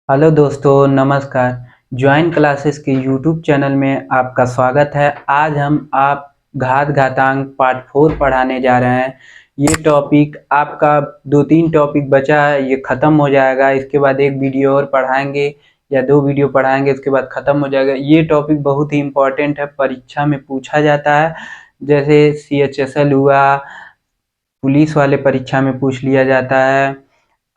Hello दोस्तों, नमस्कार। Join classes के यूट्यूब चैनल में आपका स्वागत है। आज हम आप घात घातांक पार्ट 4 पढ़ाने जा रहे हैं। ये टॉपिक आपका 2-3 टॉपिक बचा है, ये ख़त्म हो जाएगा। इसके बाद एक वीडियो और पढ़ाएंगे या 2 वीडियो पढ़ाएंगे, इसके बाद ख़त्म हो जाएगा। ये टॉपिक बहुत ही इम्पोर्टेंट है, परीक्षा में पूछा जाता है। जैसे CHSL हुआ, पुलिस वाले परीक्षा में पूछ लिया जाता है,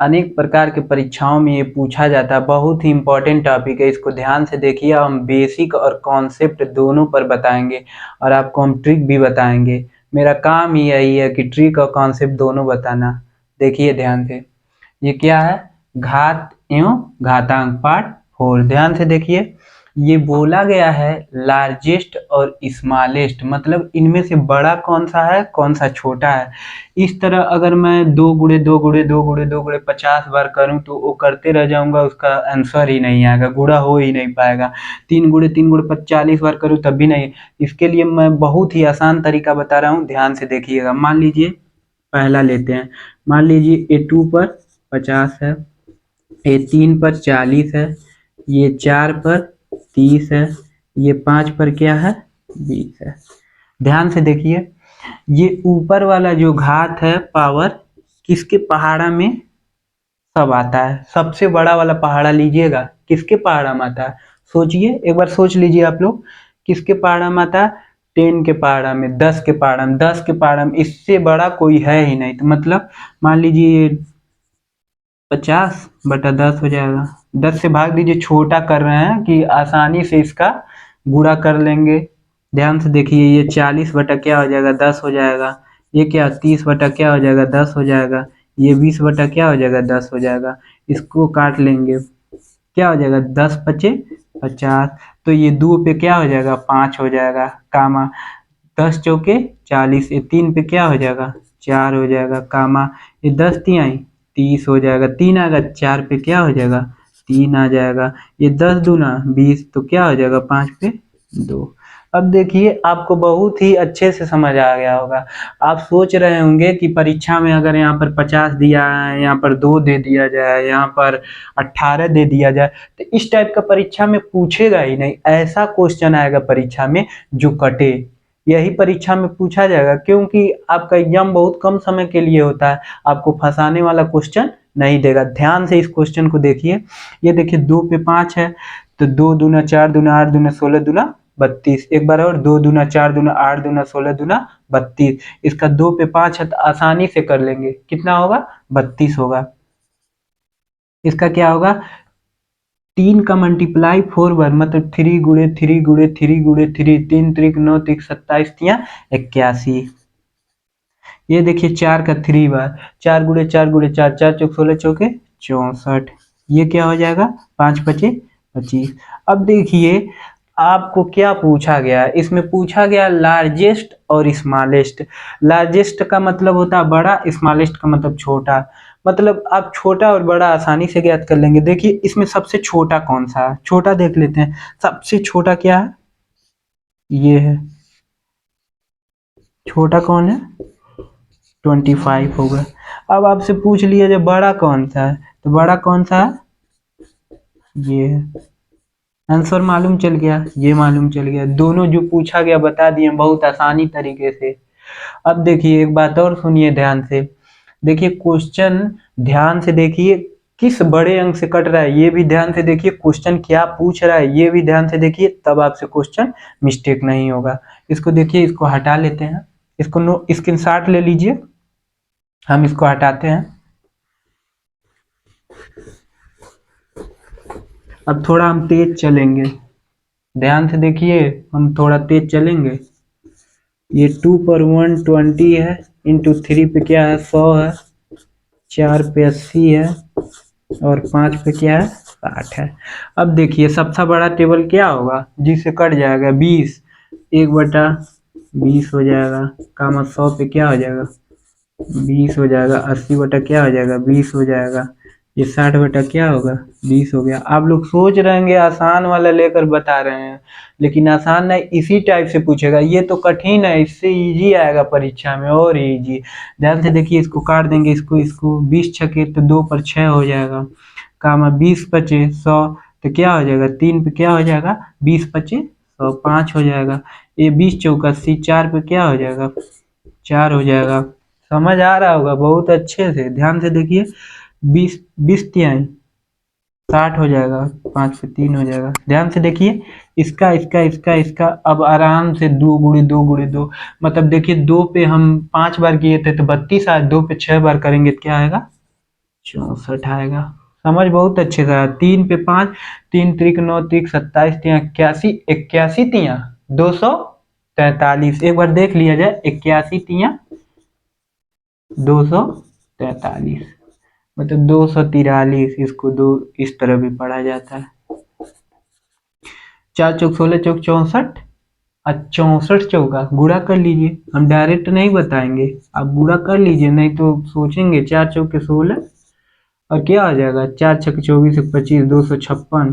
अनेक प्रकार के परीक्षाओं में ये पूछा जाता है। बहुत ही इम्पोर्टेंट टॉपिक है, इसको ध्यान से देखिए। हम बेसिक और कॉन्सेप्ट दोनों पर बताएंगे और आपको हम ट्रिक भी बताएंगे। मेरा काम ही यही है कि ट्रिक और कॉन्सेप्ट दोनों बताना। देखिए ध्यान से, ये क्या है? घात एवं घातांक पार्ट 4। ध्यान से देखिए, ये बोला गया है लार्जेस्ट और स्मॉलेस्ट, मतलब इनमें से बड़ा कौन सा है, कौन सा छोटा है। इस तरह अगर मैं 2 गुणे 2 गुणे 2 गुणे 2 गुणे 50 बार करूं तो वो करते रह जाऊंगा, उसका आंसर ही नहीं आएगा, गुणा हो ही नहीं पाएगा। 3 गुणे 3 गुणे 40 बार करूं तब भी नहीं। इसके लिए मैं बहुत ही आसान तरीका बता रहा हूं, ध्यान से देखिएगा। मान लीजिए पहला लेते हैं। मान लीजिए A2 पर 50 है, A3 पर 40 है, ये 4 पर 30 है, ये 5 पर क्या है, 20 है। ध्यान से देखिए, ये ऊपर वाला जो घात है पावर, किसके पहाड़ा में सब आता है। सबसे बड़ा वाला पहाड़ा लीजिएगा, किसके पहाड़ा में आता है? सोचिए, एक बार सोच लीजिए आप लोग, किसके पहाड़ा में आता है? 10 के पहाड़ा में, 10 के पहाड़ा में, 10 के पहाड़ा में। इससे बड़ा कोई है ही नहीं। तो मतलब मान लीजिए 50/10 हो जाएगा। 10 से भाग दीजिए, छोटा कर रहे हैं कि आसानी से इसका गुणा कर लेंगे। ध्यान से देखिए, ये 40 बटा क्या हो जाएगा, 10 हो जाएगा। ये क्या 30 बटा क्या हो जाएगा, 10 हो जाएगा। ये 20 बटा क्या हो जाएगा, 10 हो जाएगा। इसको काट लेंगे, क्या हो जाएगा, 10 पचे 50। तो ये 2 पे क्या हो जाएगा, 5 हो जाएगा, कामा 10 चौके 40। ये 3 पे क्या हो जाएगा, 4 हो जाएगा, कामा ये 10 तिहाई 30 हो जाएगा। 3 आएगा, 4 पे क्या हो जाएगा, 3 आ जाएगा। ये 10 दूना 20, तो क्या हो जाएगा, 5 पे 2। अब देखिए, आपको बहुत ही अच्छे से समझ आ गया होगा। आप सोच रहे होंगे कि परीक्षा में अगर यहाँ पर 50 दिया है, यहाँ पर 2 दे दिया जाए, यहाँ पर 18 दे दिया जाए, तो इस टाइप का परीक्षा में पूछेगा ही नहीं। ऐसा क्वेश्चन आएगा परीक्षा में जो कटे, यही परीक्षा में पूछा जाएगा, क्योंकि आपका एग्जाम बहुत कम समय के लिए होता है। आपको फंसाने वाला क्वेश्चन नहीं देगा। ध्यान से इस क्वेश्चन को देखिए। ये देखिए 2 पे 5 है, तो 2 दूना 4 दूना 8 दूना 16 दूना 32। एक बार और, 2 दूना 4 दूना 8 दूना 16 दूना 32। इसका 2 पे 5 है तो आसानी से कर लेंगे। कितना होगा, 32 होगा। इसका क्या होगा, 3 का मल्टीप्लाई 4 बार, मतलब 3 गुणे 3 गुणे 3 गुणे 3, 3 त्रिक 9 त्रिक 27 तिया 81। ये देखिए 4 का 3 बार, 4 गुणे 4 गुणे 4, 4 चौक 16 चौके 64। ये क्या हो जाएगा, 5 पचे 25। अब देखिए आपको क्या पूछा गया है। इसमें पूछा गया लार्जेस्ट और स्मॉलेस्ट। लार्जेस्ट का मतलब होता है बड़ा, स्मॉलेस्ट का मतलब छोटा। मतलब आप छोटा और बड़ा आसानी से ज्ञात कर लेंगे। देखिए इसमें सबसे छोटा कौन सा है, छोटा देख लेते हैं। सबसे छोटा क्या है, ये है। छोटा कौन है, 25 होगा। अब आपसे पूछ लिया जाए बड़ा कौन सा है, तो बड़ा कौन सा है, ये है। आंसर मालूम चल गया, ये मालूम चल गया। दोनों जो पूछा गया बता दिए बहुत आसानी तरीके से। अब देखिए एक बात और सुनिए ध्यान से। देखिए क्वेश्चन ध्यान से देखिए, किस बड़े अंक से कट रहा है ये भी ध्यान से देखिए। क्वेश्चन क्या पूछ रहा है ये भी ध्यान से देखिए, तब आपसे क्वेश्चन मिस्टेक नहीं होगा। इसको देखिए, इसको हटा लेते हैं। इसको नो स्क्रीनशॉट ले लीजिए, हम इसको हटाते हैं। अब थोड़ा हम तेज चलेंगे, ध्यान से देखिए, हम थोड़ा तेज चलेंगे। ये 2 पर 120 है, इंटू 3 पे क्या है, 100 है, 4 पे 80 है, और 5 पे क्या है, 60 है। अब देखिए सबसे बड़ा टेबल क्या होगा, जिससे कट जाएगा 20, 1/20 हो जाएगा, कामा 100 पे क्या हो जाएगा, 20 हो जाएगा। 80 बटा क्या हो जाएगा, 20 हो जाएगा। ये 60 बटा क्या होगा, 20 हो गया। आप लोग सोच रहे होंगे आसान वाला लेकर बता रहे हैं, लेकिन आसान नहीं, इसी टाइप से पूछेगा। ये तो कठिन है, इससे इजी आएगा परीक्षा में, और इजी। ध्यान से देखिए, इसको काट देंगे, इसको इसको 20 छके तो 2 पर 6 हो जाएगा। कामा 20 पचे 100, तो क्या हो जाएगा 3 पे क्या हो जाएगा 20 पचे 100, 5 हो जाएगा। ये 20 चौका 80, 4 पे क्या हो जाएगा 4 हो जाएगा। समझ आ रहा होगा बहुत अच्छे से, ध्यान से देखिए। 20 तिहाई 60 हो जाएगा, 5 पे 3 हो जाएगा। ध्यान से देखिए, इसका इसका इसका इसका अब आराम से 2 गुणे 2 मतलब देखिए 2 पे हम 5 बार किए थे तो 32 आया, 2 पे 6 बार करेंगे तो क्या आएगा 64 आएगा। समझ बहुत अच्छे से आया। 3 पे 5, 3 त्रिक 9 त्रिक 27 तिया 81, 81 तिया 243। एक बार देख लिया जाए, 81 तिया 243 मतलब 243। इसको दो इस तरह भी पढ़ा जाता है। 4 चौक 16 चौक 64 और 64 चौका गुणा कर लीजिए। हम डायरेक्ट नहीं बताएंगे, आप गुणा कर लीजिए, नहीं तो सोचेंगे 4 चौक के 16 और क्या आ जाएगा 4 छक 24 25 256।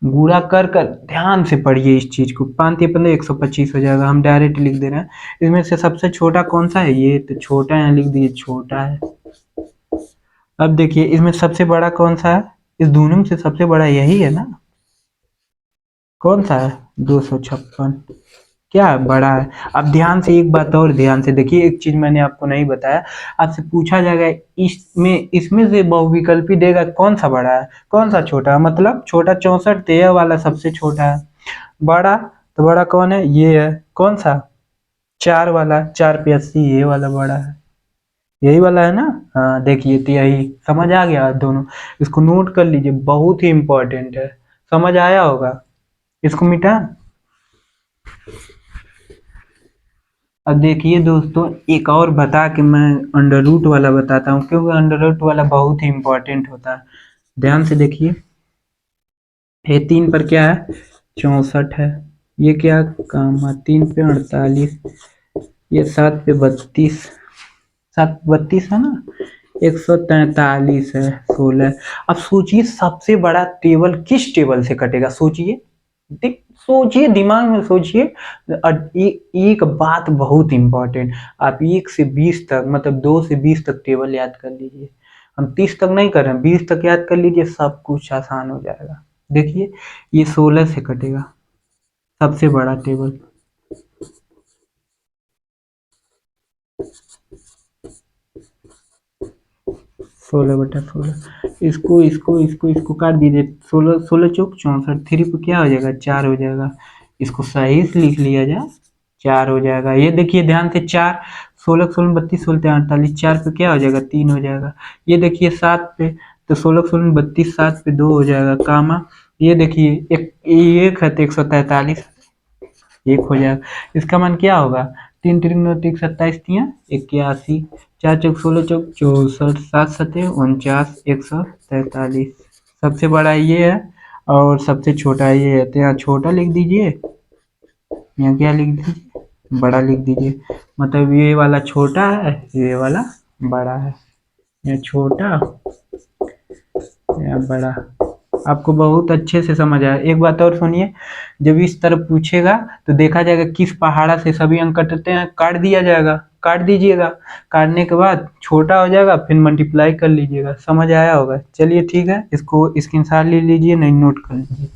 गुणा कर कर ध्यान से पढ़िए इस चीज को। 5 या 15 125 हो जाएगा। हम डायरेक्ट लिख दे रहे हैं। इसमें से सबसे छोटा कौन सा है, ये तो छोटा है, लिख दीजिए छोटा है। अब देखिए इसमें सबसे बड़ा कौन सा है, इस दोनों में से सबसे बड़ा यही है ना, कौन सा है 256, क्या है बड़ा है। अब ध्यान से एक बात और ध्यान से देखिए, एक चीज मैंने आपको नहीं बताया, आपसे पूछा जाएगा इसमें इसमें से बहुविकल्पी देगा कौन सा बड़ा है कौन सा छोटा है, मतलब छोटा 64 तो यह वाला सबसे छोटा है, बड़ा तो बड़ा कौन है ये है, कौन सा 4 वाला, 4 पे 80 ये वाला बड़ा है, यही वाला है ना। हाँ देखिए तो यही समझ आ गया दोनों। इसको नोट कर लीजिए, बहुत ही इंपॉर्टेंट है, समझ आया होगा। इसको मिटा। अब देखिए दोस्तों, एक और बता के मैं अंडर रूट वाला बताता हूँ, क्योंकि अंडर रूट वाला बहुत ही इंपॉर्टेंट होता है। ध्यान से देखिए, ये 3 पर क्या है 64 है, ये क्या कामा 3 पे 48, ये 7 पे 32, 7 32 है ना, 143 है 16। अब सोचिए सबसे बड़ा टेबल किस टेबल से कटेगा, सोचिए, सोचिए दिमाग में सोचिए। एक बात बहुत इंपॉर्टेंट, आप 1 से 20 तक मतलब 2 से 20 तक टेबल याद कर लीजिए। हम 30 तक नहीं कर रहे हैं, 20 तक याद कर लीजिए, सब कुछ आसान हो जाएगा। देखिए ये 16 से कटेगा सबसे बड़ा टेबल। 16/16, इसको काट दीजिए। 16 16 चौक 64, 3 पे क्या हो जाएगा 4 हो जाएगा। इसको सही से लिख लिया जाए 4 हो जाएगा। ये देखिए ध्यान से 4, 16 16 32 16 48, 4 पे क्या हो जाएगा 3 हो जाएगा। ये देखिए 7 पे, तो 16 16 32 7 पे 2 हो जाएगा कामा। ये देखिए एक है तो 143 एक हो जाएगा। इसका मान क्या होगा 3 3 9 3 27 तिया 81, 4 चौक 16 चौक 64, 7 सते 49, 143। सबसे बड़ा ये है और सबसे छोटा ये है, तो यहाँ छोटा लिख दीजिए, यहाँ क्या लिख दीजिए बड़ा लिख दीजिए। मतलब ये वाला छोटा है, ये वाला बड़ा है, ये छोटा या बड़ा। आपको बहुत अच्छे से समझ आया। एक बात और सुनिए, जब इस तरफ पूछेगा तो देखा जाएगा किस पहाड़ा से सभी अंक कटते हैं, काट दिया जाएगा, काट दीजिएगा। काटने के बाद छोटा हो जाएगा, फिर मल्टीप्लाई कर लीजिएगा। समझ आया होगा। चलिए ठीक है, इसको स्क्रीनशॉट ले लीजिए, नहीं नोट कर लीजिए,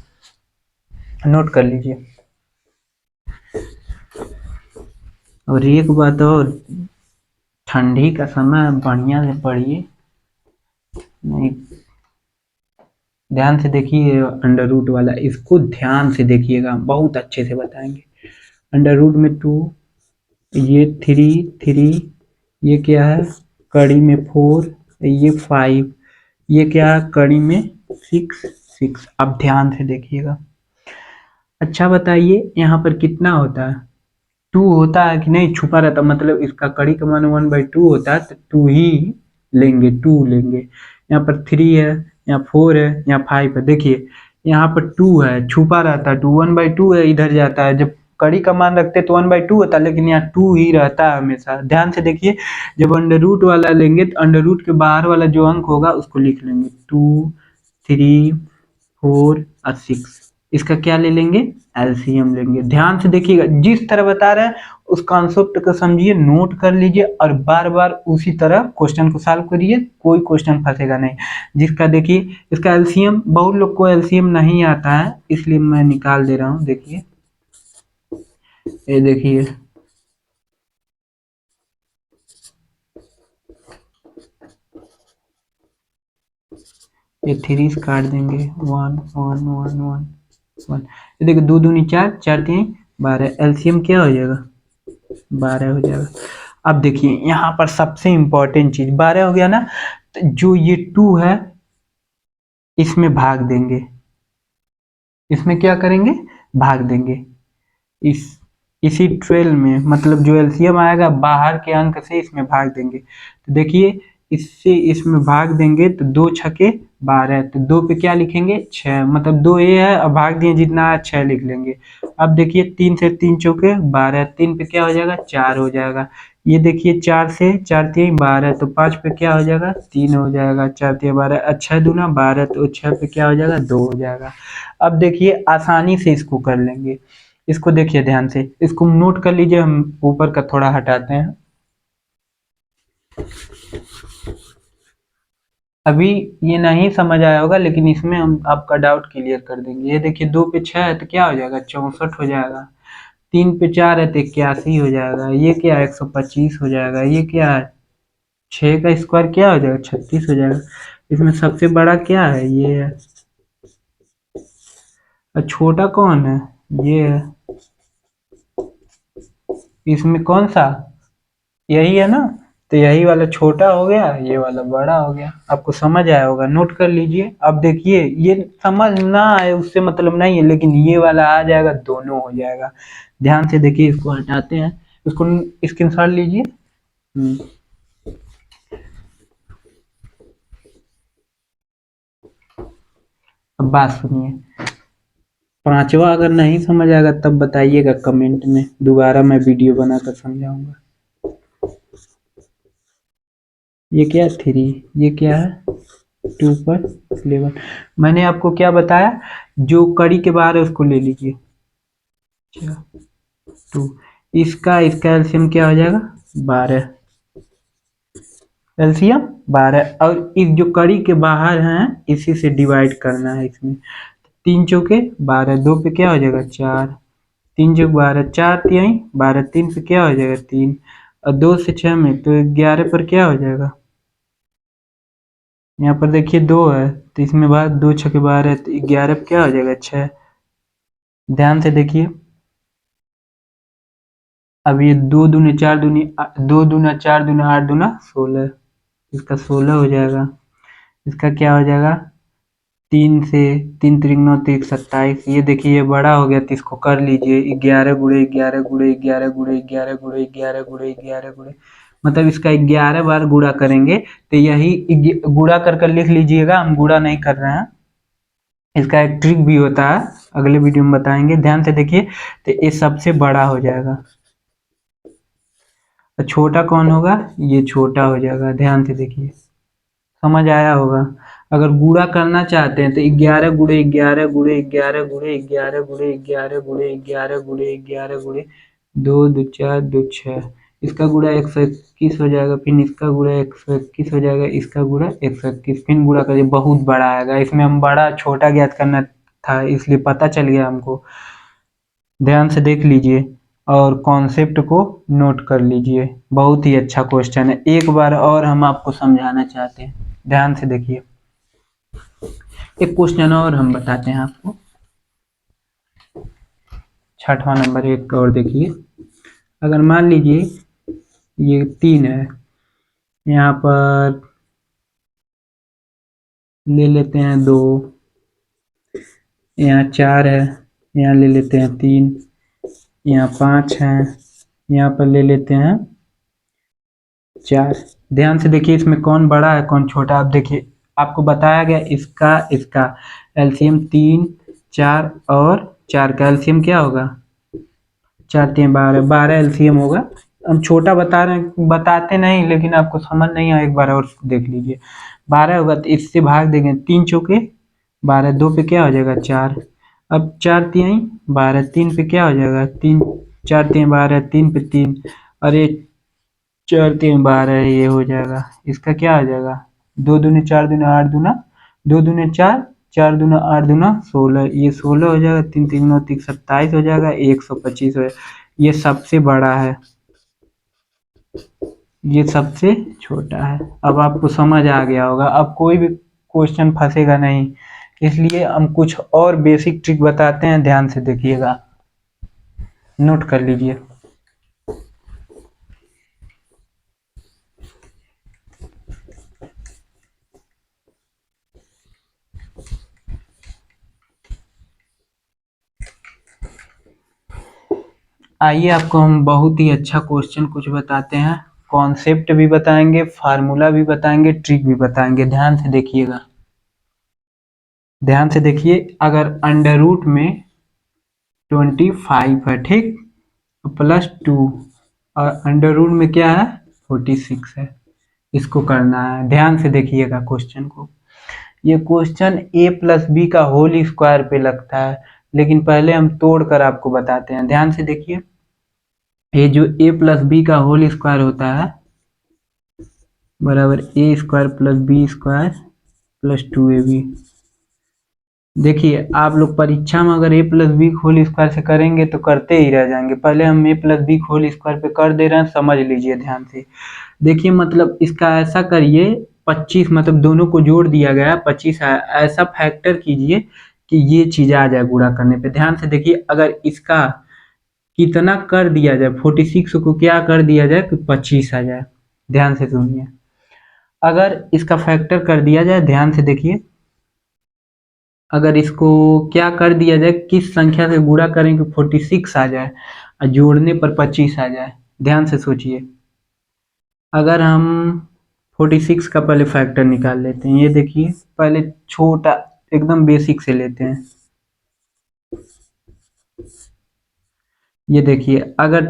नोट कर लीजिए। और एक बात और, ठंडी का समय बढ़िया से पढ़िए, नहीं ध्यान से देखिए अंडर रूट वाला, इसको ध्यान से देखिएगा, बहुत अच्छे से बताएंगे। अंडर रूट में 2, ये 3 3, ये क्या है कड़ी में 4, ये 5, ये क्या है कड़ी में 6 6। अब ध्यान से देखिएगा। अच्छा बताइए यहाँ पर कितना होता है, 2 होता है कि नहीं, छुपा रहता, मतलब इसका कड़ी का मान 1/2 होता है, तो 2 ही लेंगे, 2 लेंगे। यहाँ पर 3 है, यहाँ 4 है, यहाँ 5 है। देखिए यहाँ पर 2 है, छुपा रहता है 2, 1/2 है, इधर जाता है। जब कड़ी का मान रखते तो 1/2 होता है, लेकिन यहाँ 2 ही रहता है हमेशा। ध्यान से देखिए, जब अंडर रूट वाला लेंगे तो अंडर रूट के बाहर वाला जो अंक होगा उसको लिख लेंगे, 2 3 4 और 6। इसका क्या ले लेंगे एलसीएम लेंगे। ध्यान से देखिएगा, जिस तरह बता रहे हैं उस कॉन्सेप्ट को समझिए, नोट कर लीजिए और बार बार उसी तरह क्वेश्चन को सॉल्व करिए, कोई क्वेश्चन फंसेगा नहीं। जिसका देखिए इसका एलसीएम, बहुत लोग को एलसीएम नहीं आता है, इसलिए मैं निकाल दे रहा हूँ। देखिए ये देखिए, ये थ्री काट देंगे, 1 1 1 1 1। ये देखिए, 2 दूनी 4, 4 3 12, एलसीएम क्या हो जाएगा, 12 हो जाएगा। अब देखिए यहाँ पर सबसे इंपॉर्टेंट चीज, 12 हो गया ना, तो जो ये 2 है इसमें भाग देंगे, इसमें क्या करेंगे, भाग देंगे। इस इसी 12 में, मतलब जो एलसीएम आएगा बाहर के अंक से इसमें भाग देंगे। तो देखिए इससे इसमें भाग देंगे तो 2 छके 12, तो 2 पे क्या लिखेंगे, 6, मतलब 2 ये है और भाग दिए जितना है 6 लिख लेंगे। अब देखिए 3 से 3 चौके 12, 3 पे क्या हो जाएगा, 4 हो जाएगा। ये देखिए 4 से 4 3 12, तो 5 पे क्या हो जाएगा, 3 हो जाएगा। 4 3 12, अच्छा दूना 12, तो 6 पे क्या हो जाएगा, 2 हो जाएगा। अब देखिए आसानी से इसको कर लेंगे। इसको देखिए ध्यान से, इसको नोट कर लीजिए, हम ऊपर का थोड़ा हटाते हैं। अभी ये नहीं समझ आया होगा, लेकिन इसमें हम आपका डाउट क्लियर कर देंगे। ये देखिए 2 पे 6 है तो क्या हो जाएगा, 64 हो जाएगा। 3 पे 4 है तो 81 हो जाएगा। ये क्या है, 125 हो जाएगा। ये क्या है, 6 का स्क्वायर क्या हो जाएगा, 36 हो जाएगा। इसमें सबसे बड़ा क्या है, ये है। और छोटा कौन है, ये है। इसमें कौन सा, यही है ना, तो यही वाला छोटा हो गया, ये वाला बड़ा हो गया। आपको समझ आया होगा, नोट कर लीजिए। अब देखिए ये समझ ना आए उससे मतलब नहीं है, लेकिन ये वाला आ जाएगा, दोनों हो जाएगा। ध्यान से देखिए, इसको हटाते हैं, इसको स्क्रीनशॉट लीजिए। अब बात सुनिए, पांचवा अगर नहीं समझ आएगा तब बताइएगा कमेंट में, दोबारा मैं वीडियो बनाकर समझाऊंगा। ये क्या है, 3, ये क्या है, 2 पर 11। मैंने आपको क्या बताया, जो कड़ी के बाहर है उसको ले लीजिए। 2, इसका इसका एलसीएम क्या हो जाएगा, 12, एलसीएम 12। और इस जो कड़ी के बाहर हैं इसी से डिवाइड करना है इसमें। 3 चौके 12, 2 पे क्या हो जाएगा, 4, 3 चौक 12, 4 तिहाई 12, 3 पे क्या हो जाएगा, 3, और 2 से 6 में तो 11 पर क्या हो जाएगा। यहाँ पर देखिए 2 है तो इसमें बाद 2 छके 12, तो 11 पे क्या हो जाएगा, 6। ध्यान से देखिए, अब ये 2 दूनी 4 दूनी 2 दूना 4 दूना 8 दूना 16, इसका 16 हो जाएगा। इसका क्या हो जाएगा, 3 से 3 त्रिक 9 त्रिक 27। ये देखिए ये बड़ा हो गया तो इसको कर लीजिए, 11 गुणे 11 गुणे 11 गुणे 11 गुणे 11 गुणे 11 गुणे, मतलब इसका 11 बार गुणा करेंगे। तो यही गुणा कर कर लिख लीजिएगा, हम गुणा नहीं कर रहे हैं। इसका एक ट्रिक भी होता है, अगले वीडियो में बताएंगे। ध्यान से देखिए, तो ये सबसे बड़ा हो जाएगा, और छोटा कौन होगा, ये छोटा हो जाएगा। ध्यान से देखिए, समझ आया होगा। अगर गुणा करना चाहते हैं तो 11 गुणे 11 गुणे 11 गुणे 11 गुणे 11 गुणे 11 गुणे 11 गुणे 2 2 4 2 6, इसका गुणा 121 हो जाएगा। फिर इसका गुणा 121 हो जाएगा, इसका गुणा 121, फिर गुणा करिए, बहुत बड़ा आएगा। इसमें हम बड़ा छोटा ज्ञात करना था, इसलिए पता चल गया हमको। ध्यान से देख लीजिए और कॉन्सेप्ट को नोट कर लीजिए, बहुत ही अच्छा क्वेश्चन है। एक बार और हम आपको समझाना चाहते हैं, ध्यान से देखिए। एक क्वेश्चन और हम बताते हैं आपको, 6वां नंबर एक और देखिए। अगर मान लीजिए ये 3 है, यहाँ पर ले लेते हैं 2, यहाँ 4 है, यहाँ ले लेते हैं 3, यहाँ 5 है, यहाँ पर ले लेते हैं 4। ध्यान से देखिए, इसमें कौन बड़ा है कौन छोटा। आप देखिए, आपको बताया गया इसका एलसीएम 3 4 और 4 का एलसीएम क्या होगा, 4 3 12, 12 एलसीएम होगा। हम छोटा बता रहे हैं, बताते नहीं, लेकिन आपको समझ नहीं आया, एक बार और देख लीजिए। 12 होगा तो इससे भाग देंगे, 3 चौके 12, 2 पे क्या हो जाएगा, 4, अब 4 तिहाई 12, 3 पे क्या हो जाएगा, 3 4 तिहाई 12, 3 पे 3, और ये 4 तिहाई 12 ये हो जाएगा, इसका क्या आ जाएगा, 2 दूनी 4 दूनी 8 दूना 2 दूनी 4, 4 दूना 8 दूना 16, ये 16 हो जाएगा, 3 3 9 3 27 हो जाएगा, 125 हो जाएगा। ये सबसे बड़ा है, ये सबसे छोटा है। अब आपको समझ आ गया होगा, अब कोई भी क्वेश्चन फंसेगा नहीं, इसलिए हम कुछ और बेसिक ट्रिक बताते हैं, ध्यान से देखिएगा, नोट कर लीजिए। आइए आपको हम बहुत ही अच्छा क्वेश्चन कुछ बताते हैं, कॉन्सेप्ट भी बताएंगे, फार्मूला भी बताएंगे, ट्रिक भी बताएंगे। ध्यान से देखिएगा, ध्यान से देखिए। अगर अंडर रूट में 25 है, ठीक, +2, और अंडर रूट में क्या है 46 है, इसको करना है। ध्यान से देखिएगा क्वेश्चन को। ये क्वेश्चन a+b का होल स्क्वायर पे लगता है, लेकिन पहले हम तोड़ कर आपको बताते हैं। ध्यान से देखिए, ये जो a+b का होल स्क्वायर होता है बराबर a² + b² + 2ab। देखिए आप लोग परीक्षा में अगर a+b होल स्क्वायर से करेंगे तो करते ही रह जाएंगे। पहले हम a+b होल स्क्वायर पे कर दे रहे हैं, समझ लीजिए ध्यान से। देखिए मतलब इसका ऐसा करिए, 25 मतलब दोनों को जोड़ दिया गया 25 है, ऐसा फैक्टर कीजिए कि ये चीज आ जाए गुणा करने पे। ध्यान से देखिए, अगर इसका कितना कर दिया जाए, 46 को क्या कर दिया जाए कि 25 आ जाए। ध्यान से सुनिए, अगर इसका फैक्टर कर दिया जाए, ध्यान से देखिए, अगर इसको क्या कर दिया जाए, किस संख्या से गुणा करें कि 46 आ जाए और जोड़ने पर 25 आ जाए। ध्यान से सोचिए, अगर हम 46 का पहले फैक्टर निकाल लेते हैं, ये देखिए, पहले छोटा एकदम बेसिक से लेते हैं। ये देखिए, अगर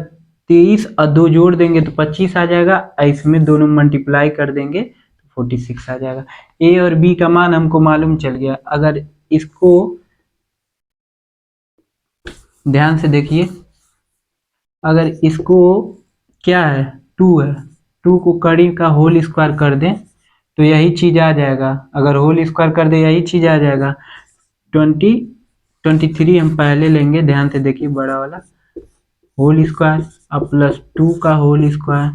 23 और 2 जोड़ देंगे तो 25 आ जाएगा, और इसमें दोनों मल्टीप्लाई कर देंगे तो 46 आ जाएगा। ए और बी का मान हमको मालूम चल गया। अगर इसको ध्यान से देखिए, अगर इसको क्या है 2 है, 2 को कड़ी का होल स्क्वायर कर दें तो यही चीज आ जाएगा। अगर होल स्क्वायर कर दे यही चीज आ जाएगा। 23 हम पहले लेंगे, ध्यान से देखिए, बड़ा वाला होल स्क्वायर और +2 का होल स्क्वायर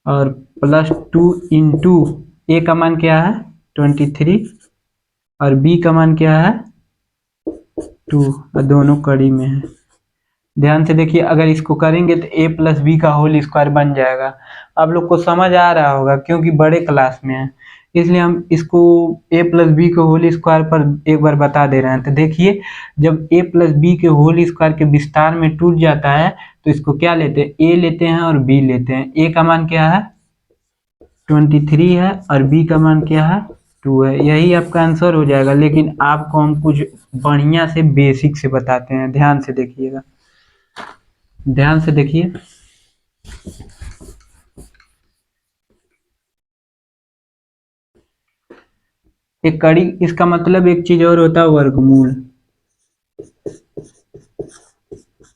और +2 इंटू ए का मान क्या है 23 और बी का मान क्या है 2, और दोनों कड़ी में है। ध्यान से देखिए, अगर इसको करेंगे तो a+b का होल स्क्वायर बन जाएगा। आप लोग को समझ आ रहा होगा क्योंकि बड़े क्लास में है, इसलिए हम इसको a+b के होल स्क्वायर पर एक बार बता दे रहे हैं। तो देखिए, जब a+b के होल स्क्वायर के विस्तार में टूट जाता है तो इसको क्या लेते हैं, a लेते हैं और b लेते हैं। a का मान क्या है 23 है और b का मान क्या है 2 है। यही आपका आंसर हो जाएगा, लेकिन आपको हम कुछ बढ़िया से बेसिक से बताते हैं। ध्यान से देखिएगा, ध्यान से देखिए, एक कड़ी, इसका मतलब एक चीज और होता है वर्गमूल।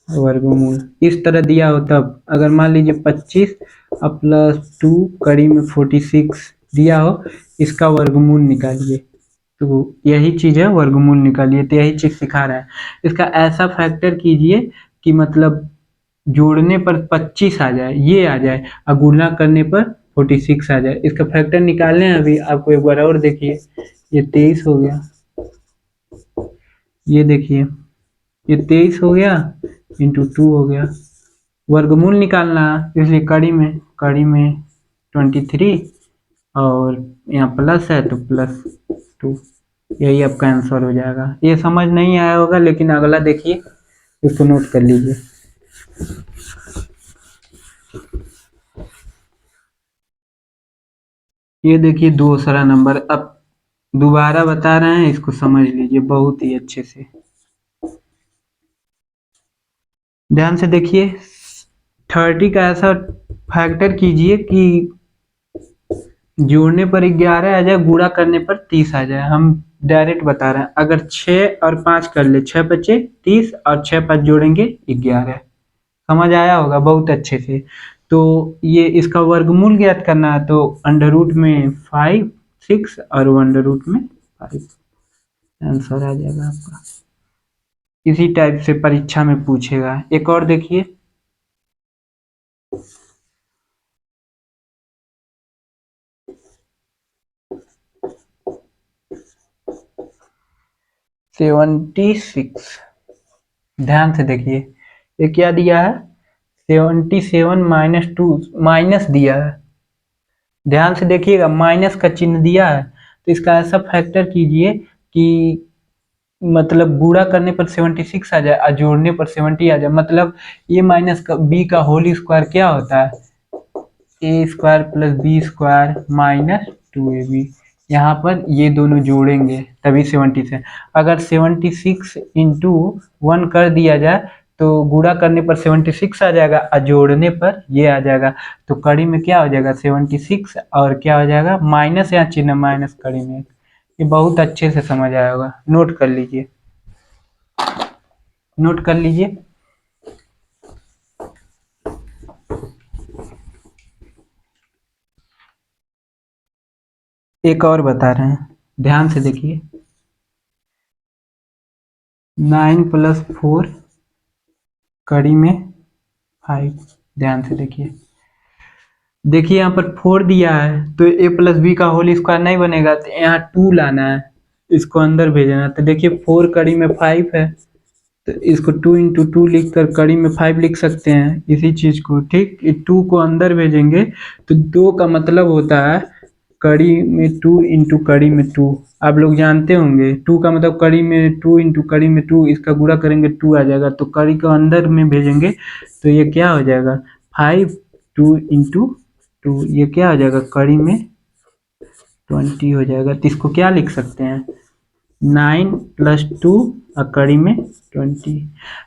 वर्गमूल इस तरह दिया हो, तब अगर मान लीजिए 25 और +2 कड़ी में 46 दिया हो, इसका वर्गमूल निकालिए, तो यही चीज है वर्गमूल निकालिए। तो यही चीज सिखा रहा है। इसका ऐसा फैक्टर कीजिए कि मतलब जोड़ने पर 25 आ जाए, ये आ जाए, और गुणा करने पर 46 आ जाए। इसका फैक्टर निकालने हैं अभी आपको, एक बार और देखिए, ये 23 हो गया, ये देखिए ये 23 हो गया इंटू 2 हो गया। वर्गमूल निकालना है, इसलिए कड़ी में 23 और यहाँ प्लस है तो +2, यही आपका आंसर हो जाएगा। ये समझ नहीं आया होगा, लेकिन अगला देखिए, इसको नोट कर लीजिए। ये देखिए दूसरा नंबर, अब दोबारा बता रहे हैं, इसको समझ लीजिए बहुत ही अच्छे से। ध्यान से देखिए, 30 का ऐसा फैक्टर कीजिए कि जोड़ने पर 11 आ जाए, गुणा करने पर 30 आ जाए। हम डायरेक्ट बता रहे हैं। अगर 6 और 5 कर ले, 6 बचे 30 और 6 5 जोड़ेंगे 11। समझ आया होगा बहुत अच्छे से। तो ये इसका वर्गमूल ज्ञात करना है, तो अंडर रूट में 5 6 और अंडर रूट में 5, आंसर आ जाएगा आपका। इसी टाइप से परीक्षा में पूछेगा। एक और देखिए, सेवेंटी सिक्स, ध्यान से देखिए ये क्या दिया है, 77 माइनस 2, माइनस दिया है। ध्यान से देखिएगा, माइनस का चिन्ह दिया है, तो इसका ऐसा फैक्टर कीजिए कि मतलब गुणा करने पर 76 आ जाए और जोड़ने पर 70 आ जाए। मतलब ए माइनस का बी का होल स्क्वायर क्या होता है, a square plus b square minus 2ab। यहाँ पर ये दोनों जोड़ेंगे तभी 70 से। अगर 76 इंटू 1 कर दिया जाए तो गुणा करने पर 76 आ जाएगा और जोड़ने पर ये आ जाएगा। तो कड़ी में क्या हो जाएगा 76 और क्या हो जाएगा माइनस, या चिन्ह माइनस कड़ी में। ये बहुत अच्छे से समझ आया होगा, नोट कर लीजिए, नोट कर लीजिए। एक और बता रहे हैं, ध्यान से देखिए, 9 प्लस 4 कड़ी में 5। ध्यान से देखिए, देखिए यहाँ पर 4 दिया है तो ए प्लस बी का होल स्क्वायर नहीं बनेगा, तो यहाँ 2 लाना है, इसको अंदर भेजना है। तो देखिए 4 कड़ी में 5 है, तो इसको 2 इंटू 2 लिख कर कड़ी में 5 लिख सकते हैं इसी चीज को। ठीक, 2 को अंदर भेजेंगे तो 2 का मतलब होता है कड़ी में 2 इंटू कड़ी में 2। आप लोग जानते होंगे 2 का मतलब कड़ी में 2 इंटू कड़ी में 2, इसका गुणा करेंगे 2 आ जाएगा। तो कड़ी को अंदर में भेजेंगे तो ये क्या हो जाएगा 5 2 इंटू 2, ये क्या हो जाएगा कड़ी में 20 हो जाएगा। तो इसको क्या लिख सकते हैं 9 प्लस 2 और कड़ी में 20।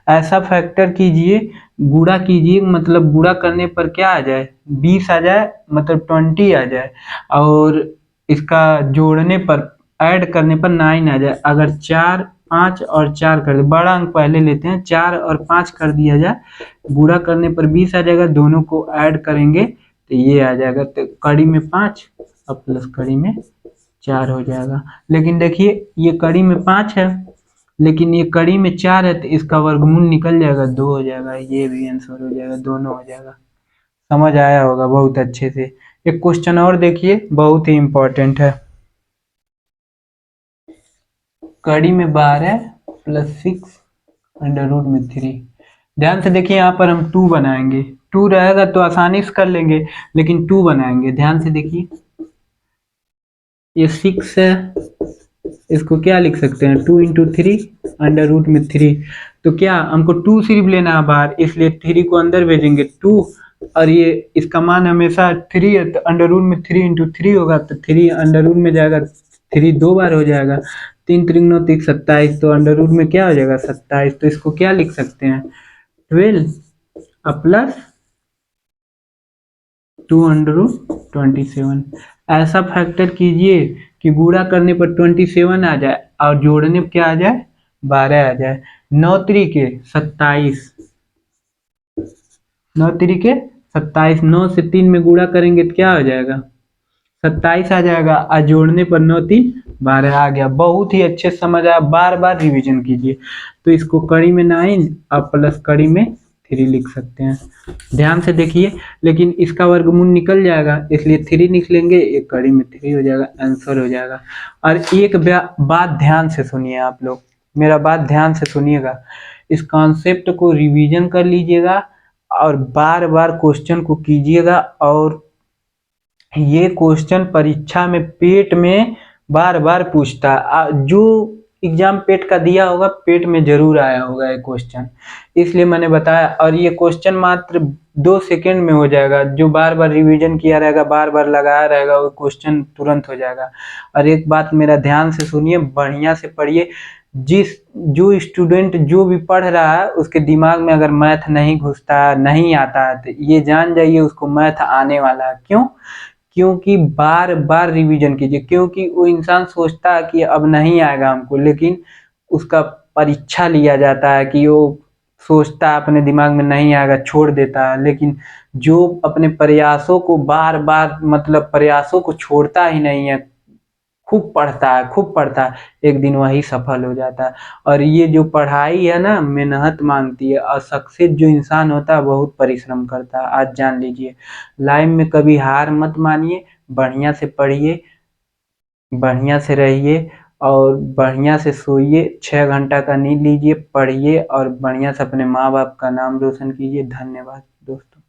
ऐसा फैक्टर कीजिए, गुणा कीजिए, मतलब गुणा करने पर क्या आ जाए 20 आ जाए, मतलब 20 आ जाए, और इसका जोड़ने पर ऐड करने पर 9 आ जाए। अगर 4 5 और 4 कर दे, बड़ा अंक पहले लेते हैं, 4 और 5 कर दिया जाए, गुणा करने पर 20 आ जाएगा, दोनों को ऐड करेंगे तो ये आ जाएगा। तो कड़ी में 5 और प्लस कड़ी में 4 हो जाएगा। लेकिन देखिए ये कड़ी में 5 है लेकिन ये कड़ी में 4 है, तो इसका वर्गमूल निकल जाएगा 2 हो जाएगा। ये भी आंसर हो जाएगा, दोनों हो जाएगा। समझ आया होगा बहुत अच्छे से। एक क्वेश्चन और देखिए, बहुत ही इंपॉर्टेंट है। कड़ी में 12 प्लस 6 अंडर रूट में 3। ध्यान से देखिए, यहाँ पर हम 2 बनाएंगे, 2 रहेगा तो आसानी से कर लेंगे, लेकिन 2 बनाएंगे। ध्यान से देखिए, ये 6 है, इसको क्या लिख सकते हैं 2 इंटू 3 अंडर रूट में 3। तो क्या हमको 2 सिर्फ लेना है बाहर, इसलिए 3 को अंदर भेजेंगे 2, और ये इसका मान हमेशा 3 है, तो अंडर रूट में 3 इंटू 3 होगा, तो 3 अंडर रूट में जाएगा, 3 2 बार हो जाएगा, 3 3 9 3 27, तो अंडर रूट में क्या हो जाएगा 27। तो इसको क्या लिख सकते हैं 12 प्लस 2 अंडर रूट 27। ऐसा फैक्टर कीजिए कि गुणा करने पर 27 आ जाए और जोड़ने पर क्या आ जाए 12 आ जाए। 9 त्रिके 27, 9 त्रिके 27, 9 से 3 में गुणा करेंगे तो क्या हो जाएगा 27 आ जाएगा, और जोड़ने पर 9 3 12 आ गया। बहुत ही अच्छे से समझ आया, बार बार रिवीजन कीजिए। तो इसको कड़ी में 9 और प्लस कड़ी में 3 लिख सकते हैं। ध्यान से देखिए, लेकिन इसका वर्गमूल निकल जाएगा, इसलिए 3 लिख लेंगे, एक कड़ी में 3 हो जाएगा, आंसर हो जाएगा। और एक बात ध्यान से सुनिए, आप लोग मेरा बात ध्यान से सुनिएगा, इस कॉन्सेप्ट को रिवीजन कर लीजिएगा और बार बार क्वेश्चन को कीजिएगा। और ये क्वेश्चन परीक्षा में पेट में बार बार पूछता है, जो एग्जाम पेट का दिया होगा पेट में जरूर आया होगा ये क्वेश्चन, इसलिए मैंने बताया। और ये क्वेश्चन मात्र 2 सेकंड में हो जाएगा, जो बार बार रिवीजन किया रहेगा, बार बार लगाया रहेगा, वो क्वेश्चन तुरंत हो जाएगा। और एक बात मेरा ध्यान से सुनिए, बढ़िया से पढ़िए। जो स्टूडेंट जो भी पढ़ रहा है उसके दिमाग में अगर मैथ नहीं घुसता, नहीं आता है, तो ये जान जाइए उसको मैथ आने वाला है। क्यों? क्योंकि बार बार रिवीजन कीजिए, क्योंकि वो इंसान सोचता है कि अब नहीं आएगा हमको, लेकिन उसका परीक्षा लिया जाता है कि वो सोचता है अपने दिमाग में नहीं आएगा, छोड़ देता है। लेकिन जो अपने प्रयासों को बार बार मतलब प्रयासों को छोड़ता ही नहीं है, खूब पढ़ता है, खूब पढ़ता है, एक दिन वही सफल हो जाता है। और ये जो पढ़ाई है ना, मेहनत मांगती है, और सक्सेस जो इंसान होता है बहुत परिश्रम करता है। आज जान लीजिए, लाइफ में कभी हार मत मानिए, बढ़िया से पढ़िए, बढ़िया से रहिए, और बढ़िया से सोइए, 6 घंटा का नींद लीजिए, पढ़िए और बढ़िया से अपने माँ बाप का नाम रोशन कीजिए। धन्यवाद दोस्तों।